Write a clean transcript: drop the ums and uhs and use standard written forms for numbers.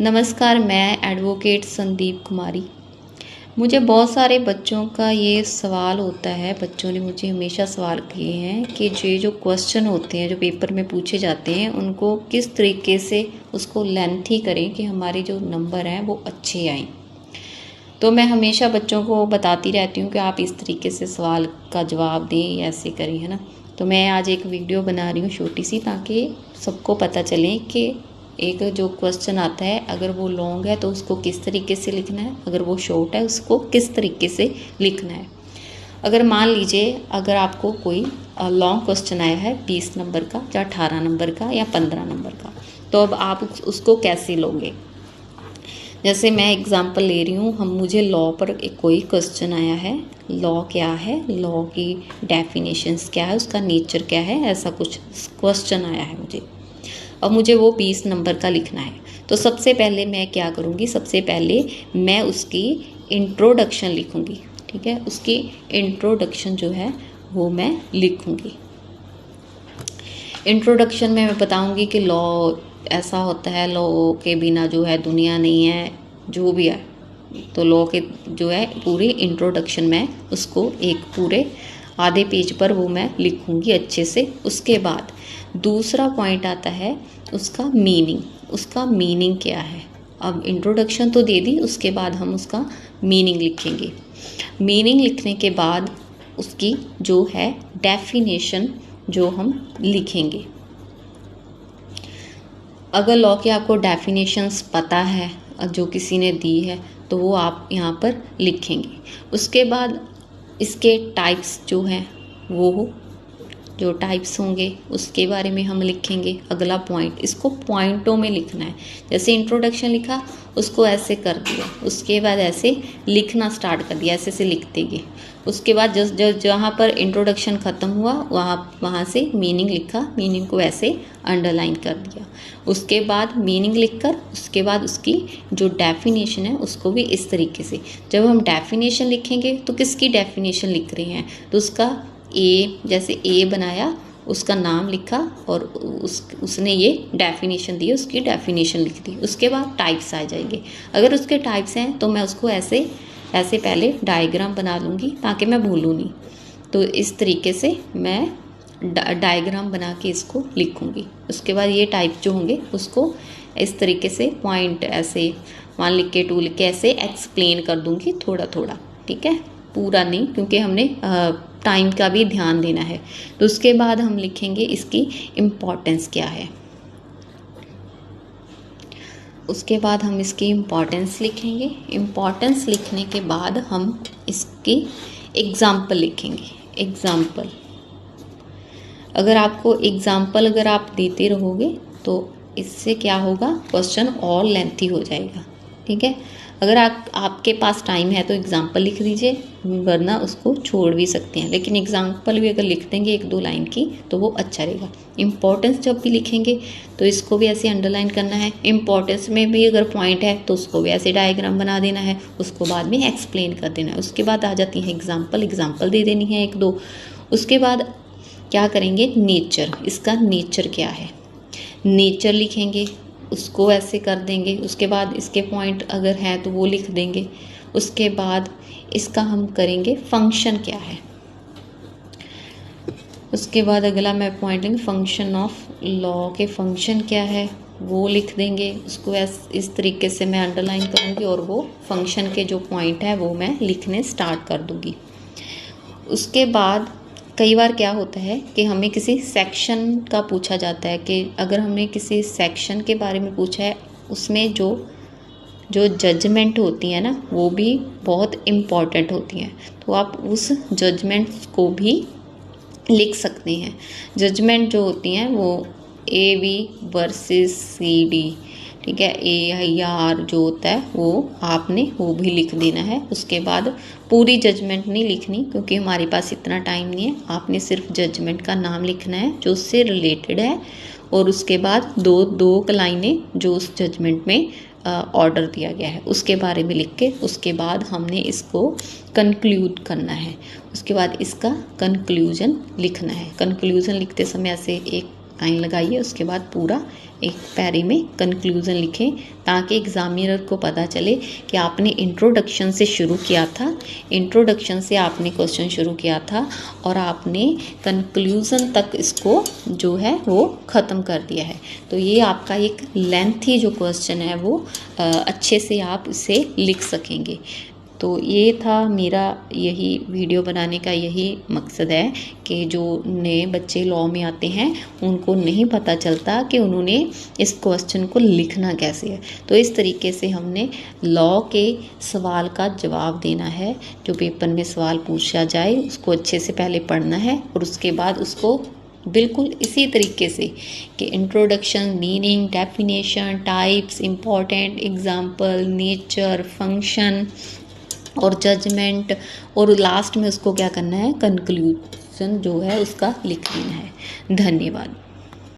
नमस्कार, मैं एडवोकेट संदीप कुमारी। मुझे बहुत सारे बच्चों का ये सवाल होता है, बच्चों ने मुझे हमेशा सवाल किए हैं कि जो क्वेश्चन होते हैं जो पेपर में पूछे जाते हैं उनको किस तरीके से उसको लेंथी करें कि हमारे जो नंबर हैं वो अच्छे आएँ। तो मैं हमेशा बच्चों को बताती रहती हूँ कि आप इस तरीके से सवाल का जवाब दें, ऐसे करें, है ना। तो मैं आज एक वीडियो बना रही हूँ छोटी सी, ताकि सबको पता चले कि एक जो क्वेश्चन आता है अगर वो लॉन्ग है तो उसको किस तरीके से लिखना है, अगर वो शॉर्ट है उसको किस तरीके से लिखना है। अगर मान लीजिए अगर आपको कोई लॉन्ग क्वेश्चन आया है 20 नंबर का या 18 नंबर का या 15 नंबर का, तो अब आप उसको कैसे लोगे। जैसे मैं एग्जांपल ले रही हूँ, मुझे लॉ पर एक कोई क्वेश्चन आया है। लॉ क्या है, लॉ की डेफिनेशंस क्या है, उसका नेचर क्या है, ऐसा कुछ क्वेश्चन आया है मुझे। अब मुझे वो 20 नंबर का लिखना है। तो सबसे पहले मैं क्या करूँगी, सबसे पहले मैं उसकी इंट्रोडक्शन लिखूँगी। ठीक है, उसकी इंट्रोडक्शन जो है वो मैं लिखूँगी। इंट्रोडक्शन में मैं बताऊँगी कि लॉ ऐसा होता है, लॉ के बिना जो है दुनिया नहीं है, जो भी है। तो लॉ के जो है पूरी इंट्रोडक्शन में उसको एक पूरे आधे पेज पर वो मैं लिखूँगी अच्छे से। उसके बाद दूसरा पॉइंट आता है उसका मीनिंग। उसका मीनिंग क्या है। अब इंट्रोडक्शन तो दे दी, उसके बाद हम उसका मीनिंग लिखेंगे। मीनिंग लिखने के बाद उसकी जो है डेफिनेशन जो हम लिखेंगे। अगर लॉ की आपको डेफिनेशंस पता है जो किसी ने दी है तो वो आप यहाँ पर लिखेंगे। उसके बाद इसके टाइप्स जो हैं वो जो टाइप्स होंगे उसके बारे में हम लिखेंगे। अगला पॉइंट, इसको पॉइंटों में लिखना है। जैसे इंट्रोडक्शन लिखा उसको ऐसे कर दिया, उसके बाद ऐसे लिखना स्टार्ट कर दिया, ऐसे से लिखते गए। उसके बाद जहाँ पर इंट्रोडक्शन ख़त्म हुआ वहाँ से मीनिंग लिखा, मीनिंग को ऐसे अंडरलाइन कर दिया। उसके बाद मीनिंग लिखकर उसके बाद उसकी जो डेफिनेशन है उसको भी इस तरीके से। जब हम डेफिनेशन लिखेंगे तो किसकी डेफिनेशन लिख रहे हैं, तो उसका जैसे ए बनाया, उसका नाम लिखा और उसने ये डेफिनेशन दी, उसकी डेफिनेशन लिख दी। उसके बाद टाइप्स आ जाएंगे। अगर उसके टाइप्स हैं तो मैं उसको ऐसे पहले डायग्राम बना लूँगी ताकि मैं भूलूँ नहीं। तो इस तरीके से मैं डायग्राम बना के इसको लिखूँगी। उसके बाद ये टाइप जो होंगे उसको इस तरीके से पॉइंट ऐसे 1 लिख के 2 लिख के ऐसे एक्सप्लेन कर दूँगी थोड़ा थोड़ा। ठीक है, पूरा नहीं, क्योंकि हमने टाइम का भी ध्यान देना है। तो उसके बाद हम लिखेंगे इसकी इम्पॉर्टेंस क्या है। उसके बाद हम इसकी इम्पॉर्टेंस लिखेंगे। इम्पॉर्टेंस लिखने के बाद हम इसकी एग्ज़ाम्पल लिखेंगे। एग्ज़ाम्पल, अगर आपको एग्ज़ाम्पल अगर आप देते रहोगे तो इससे क्या होगा, क्वेश्चन और लेंथी हो जाएगा। ठीक है, अगर आपके पास टाइम है तो एग्ज़ाम्पल लिख दीजिए, वरना उसको छोड़ भी सकते हैं। लेकिन एग्ज़ाम्पल भी अगर लिख देंगे 1-2 लाइन की तो वो अच्छा रहेगा। इम्पॉर्टेंस जब भी लिखेंगे तो इसको भी ऐसे अंडरलाइन करना है। इम्पॉर्टेंस में भी अगर पॉइंट है तो उसको भी ऐसे डायग्राम बना देना है, उसको बाद में एक्सप्लेन कर देना है। उसके बाद आ जाती है एग्ज़ाम्पल दे देनी है 1-2। उसके बाद क्या करेंगे, नेचर, इसका नेचर क्या है, नेचर लिखेंगे, उसको ऐसे कर देंगे। उसके बाद इसके पॉइंट अगर हैं तो वो लिख देंगे। उसके बाद इसका हम करेंगे फंक्शन क्या है। उसके बाद अगला मैं पॉइंट लेंगे फंक्शन ऑफ लॉ के फंक्शन क्या है वो लिख देंगे। उसको इस तरीके से मैं अंडरलाइन करूँगी और वो फंक्शन के जो पॉइंट है वो मैं लिखने स्टार्ट कर दूँगी। उसके बाद कई बार क्या होता है कि हमें किसी सेक्शन का पूछा जाता है कि अगर हमें किसी सेक्शन के बारे में पूछा है, उसमें जो जजमेंट होती है ना वो भी बहुत इम्पॉर्टेंट होती हैं। तो आप उस जजमेंट को भी लिख सकते हैं। जजमेंट जो होती हैं वो AB वर्सेस CD, ठीक है, AIR जो होता है वो आपने वो भी लिख देना है। उसके बाद पूरी जजमेंट नहीं लिखनी क्योंकि हमारे पास इतना टाइम नहीं है। आपने सिर्फ जजमेंट का नाम लिखना है जो उससे रिलेटेड है, और उसके बाद दो लाइनें जो उस जजमेंट में ऑर्डर दिया गया है उसके बारे में लिख के उसके बाद हमने इसको कंक्लूड करना है। उसके बाद इसका कंक्लूजन लिखना है। कंक्लूजन लिखते समय ऐसे एक लाइन लगाइए, उसके बाद पूरा एक पैरे में कंक्लूज़न लिखें, ताकि एग्ज़ामिनर को पता चले कि आपने इंट्रोडक्शन से शुरू किया था, इंट्रोडक्शन से आपने क्वेश्चन शुरू किया था और आपने कंक्लूज़न तक इसको जो है वो ख़त्म कर दिया है। तो ये आपका एक लेंथी जो क्वेश्चन है वो अच्छे से आप इसे लिख सकेंगे। तो ये था मेरा यही वीडियो बनाने का यही मकसद है कि जो नए बच्चे लॉ में आते हैं उनको नहीं पता चलता कि उन्होंने इस क्वेश्चन को लिखना कैसे है। तो इस तरीके से हमने लॉ के सवाल का जवाब देना है। जो पेपर में सवाल पूछा जाए उसको अच्छे से पहले पढ़ना है और उसके बाद उसको बिल्कुल इसी तरीके से कि introduction, meaning, definition, types, important, example, nature, function और जजमेंट, और लास्ट में उसको क्या करना है, कंक्लूजन जो है उसका लिख देना है। धन्यवाद।